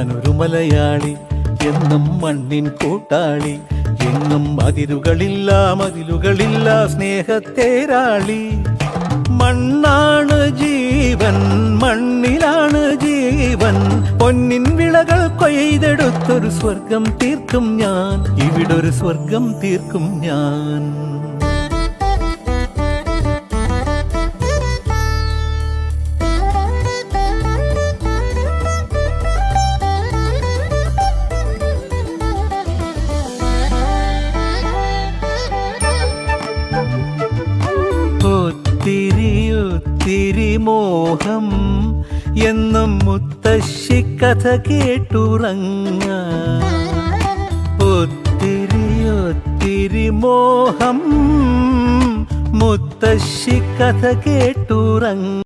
ഞാനൊരു മലയാളി, എന്നും മണ്ണിൻ കൂട്ടാളി, എങ്ങും മതിലുകളില്ല സ്നേഹത്തേരാളി. മണ്ണാണ് ജീവൻ, മണ്ണിലാണ് ജീവൻ, പൊന്നിൻ വിളകൾ കൊയ്തെടുത്തൊരു സ്വർഗം തീർക്കും ഞാൻ, ഇവിടൊരു സ്വർഗം തീർക്കും ഞാൻ. ഒത്തിരി മോഹം എന്നും മുത്തശ്ശി കഥ കേട്ടുറങ്ങ. ഒത്തിരി മോഹം മുത്തശ്ശി കഥ കേട്ടുറങ്ങ.